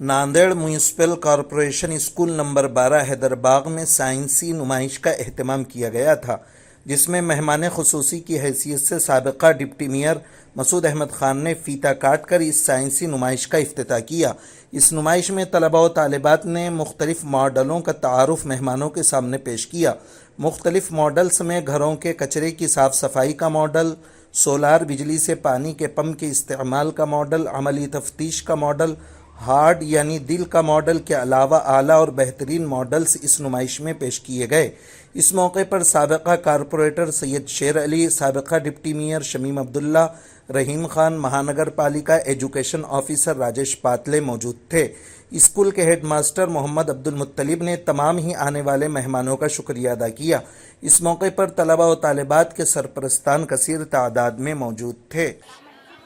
Nanded municipal corporation school number 12 Haidarbagh में साइंसी नुमाइश का एहतमाम किया गया था, जिसमें मेहमान खुसूसी की हैसियत से साबिका डिप्टी मेयर मसूद अहमद खान ने फीता काट कर इस साइंसी नुमाइश का इफ्तिताह किया। इस नुमाइश में तलबा व तालिबात ने मुख्तलिफ मॉडलों का तारुफ मेहमानों के सामने पेश किया। मुख्तलिफ मॉडल्स में घरों के कचरे की साफ़ सफाई का मॉडल, सोलार बिजली से पानी के पंप के इस्तेमाल का मॉडल, अमली तफ्तीश का मॉडल, हार्ड यानी दिल का मॉडल के अलावा आला और बेहतरीन मॉडल्स इस नुमाइश में पेश किए गए। इस मौके पर साबिका कारपोरेटर सैयद शेर अली, साबिका डिप्टी मेयर शमीम अब्दुल्ला, रहीम खान, महानगर पालिका एजुकेशन ऑफिसर राजेश पातले मौजूद थे। स्कूल के हेड मास्टर मोहम्मद अब्दुल मुत्तलिब ने तमाम ही आने वाले मेहमानों का शुक्रिया अदा किया। इस मौके पर तलबा व तालिबात के सरपरस्तान कसीर तादाद में मौजूद थे।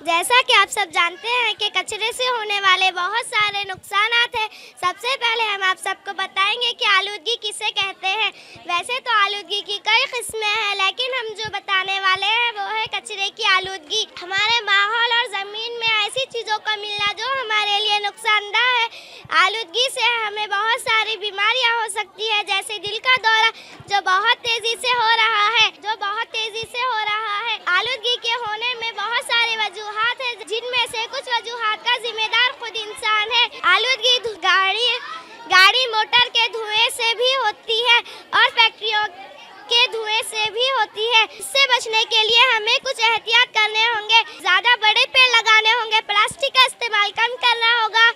जैसा कि आप सब जानते हैं कि कचरे से होने वाले बहुत सारे नुकसानात हैं। सबसे पहले हम आप सबको बताएंगे कि आलूदगी किसे कहते हैं। वैसे तो आलूदगी की कई किस्में हैं, लेकिन हम जो बताने वाले हैं वो है कचरे की आलूदगी। हमारे माहौल और ज़मीन में ऐसी चीज़ों का मिलना जो हमारे लिए नुकसानदायक है। आलूदगी से हमें बहुत सारी बीमारियाँ हो सकती है, जैसे दिल का दौरा जो बहुत तेज़ी से हो रहा है। आलूदगी के होने में बहुत सारे वजूहात है, जिनमें से कुछ वजूहात का जिम्मेदार खुद इंसान है। आलूदगी गाड़ी मोटर के धुएं से भी होती है और फैक्ट्रियों के धुएं से भी होती है। इससे बचने के लिए हमें कुछ एहतियात करने होंगे। ज़्यादा बड़े पेड़ लगाने होंगे, प्लास्टिक का इस्तेमाल कम करना होगा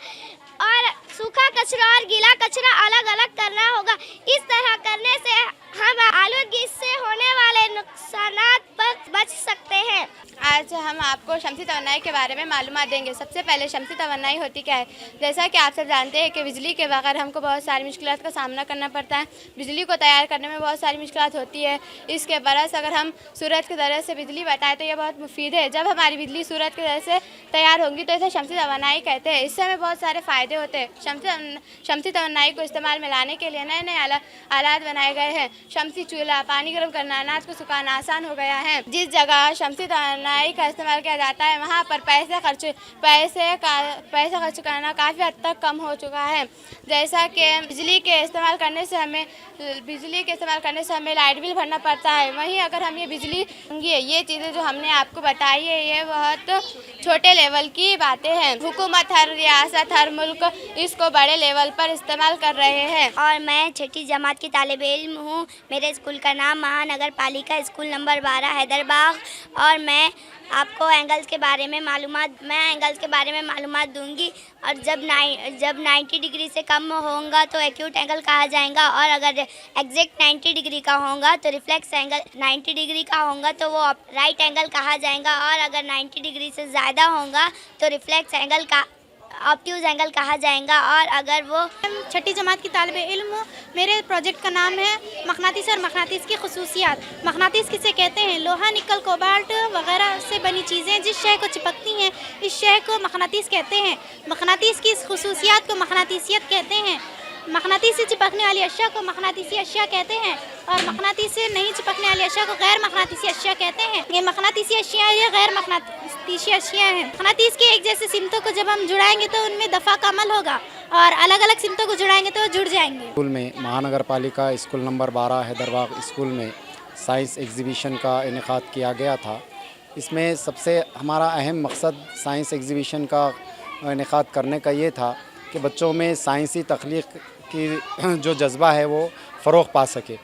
और सूखा कचरा और गीला कचरा अलग अलग करना होगा। इस तरह करने से हम आलूदगी से होने वाले नुकसानात पर बच सकते हैं। आज हम आपको शमसी तवन्नाई के बारे में मालूमात देंगे। सबसे पहले शमसी तवन्नाई होती क्या है। जैसा कि आप सब जानते हैं कि बिजली के बगैर हमको बहुत सारी मुश्किलात का सामना करना पड़ता है। बिजली को तैयार करने में बहुत सारी मुश्किलात होती है। इसके बरस अगर हम सूरज की तरह से बिजली बताएं तो यह बहुत मुफीद है। जब हमारी बिजली सूरज की तरह से तैयार होंगी तो इसे शमसी तवन्नाई कहते हैं। इससे हमें बहुत सारे फ़ायदे होते हैं। शमसी तवन्नाई को इस्तेमाल में लाने के लिए नए नए आलात बनाए गए हैं। शमसी चूल्हा, पानी गर्म करना, अनाज को सुखाना आसान हो गया है। जिस जगह शमसी तवन्नाई का इस्तेमाल किया जाता है वहाँ पर पैसे खर्च करना काफ़ी हद तक कम हो चुका है। जैसा कि बिजली के इस्तेमाल करने से हमें लाइट बिल भरना पड़ता है। वहीं अगर हम ये चीज़ें जो हमने आपको बताई है ये बहुत छोटे लेवल की बातें हैं। हुकूमत, हर रियासत, हर मुल्क इसको बड़े लेवल पर इस्तेमाल कर रहे हैं। और मैं छठी जमात की तालिब इल्म हूँ। मेरे स्कूल का नाम महानगर पालिका स्कूल नंबर 12 हैदरबाग, और मैं आपको एंगल्स के बारे में मालूमात दूंगी। और जब 90 डिग्री से कम होगा तो एक्यूट एंगल कहा जाएगा, और अगर एग्जैक्ट 90 डिग्री का होगा तो रिफ्लेक्स एंगल, 90 डिग्री का होगा तो वो राइट एंगल कहा जाएगा, और अगर 90 डिग्री से ज़्यादा होगा तो रिफ्लेक्स एंगल का ऑब्ट्यूज एंगल कहा जाएगा। और अगर वो छठी जमात की तालिब इल्म हूँ। मेरे प्रोजेक्ट का नाम है मकनातीस और मकनातीस की खसूसियात। मकनातीस किसे कहते हैं। लोहा, निकल, कोबाल्ट वगैरह से बनी चीज़ें जिस शय को चिपकती हैं, इस शय को मकनातीस कहते हैं। मकनातीस की इस खसूसियात को मकनातीसियत कहते हैं। मकनातीस से चिपकने वाली अशिया को मकनातीसी अशिया कहते हैं, और मकनातीस से नहीं चिपकने वाली अशिया को गैर मकनातीसी अशिया कहते हैं। ये मकनातीसी अशिया या गैर मकनातीसी अशिया हैं। मकनातीस की एक जैसे सिमतों को जब हम जुड़ाएंगे तो उनमें दफ़ा का अमल होगा, और अलग अलग सिमतों को जुड़ाएंगे तो जुड़ जाएंगे। स्कूल में महानगर पालिका स्कूल नंबर 12 हैदरबाग स्कूल में साइंस एग्जीबिशन का इनेकाद किया गया था। इसमें सबसे हमारा अहम मकसद साइंस एग्जीबिशन का इनेकाद करने का ये था कि बच्चों में साइंसी तख्लीक की जो जज्बा है वो फ़रोग़ पा सके।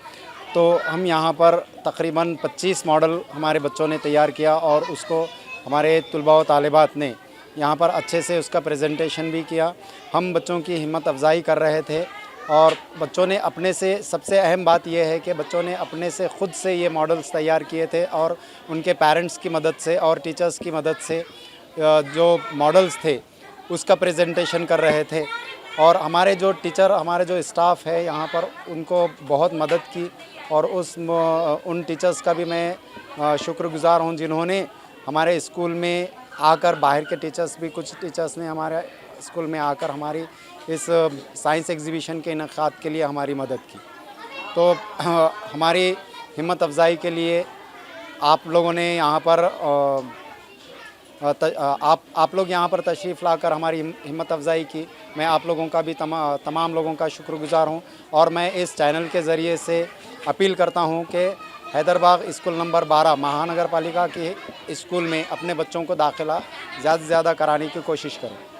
तो हम यहाँ पर तकरीबन 25 मॉडल हमारे बच्चों ने तैयार किया, और उसको हमारे तुलबा व तालिबात ने यहाँ पर अच्छे से उसका प्रेजेंटेशन भी किया। हम बच्चों की हिम्मत अफजाई कर रहे थे, और बच्चों ने अपने से, सबसे अहम बात यह है कि बच्चों ने अपने से ख़ुद से ये मॉडल्स तैयार किए थे, और उनके पेरेंट्स की मदद से और टीचर्स की मदद से जो मॉडल्स थे उसका प्रेजेंटेशन कर रहे थे। और हमारे जो टीचर, हमारे जो स्टाफ है यहाँ पर, उनको बहुत मदद की, और उन टीचर्स का भी मैं शुक्रगुज़ार हूँ जिन्होंने हमारे स्कूल में आकर, बाहर के टीचर्स भी, कुछ टीचर्स ने हमारे स्कूल में आकर हमारी इस साइंस एग्जीबिशन के इनेकाद के लिए हमारी मदद की। तो हमारी हिम्मत अफजाई के लिए आप लोगों ने यहाँ पर आप लोग यहाँ पर तशरीफ़ लाकर हमारी हिम्मत अफजाई की। मैं आप लोगों का भी तमाम लोगों का शुक्रगुज़ार हूँ और मैं इस चैनल के ज़रिए से अपील करता हूँ कि हैदरबाग स्कूल नंबर 12 महानगर पालिका के स्कूल में अपने बच्चों को दाखिला ज़्यादा से ज़्यादा कराने की कोशिश करें।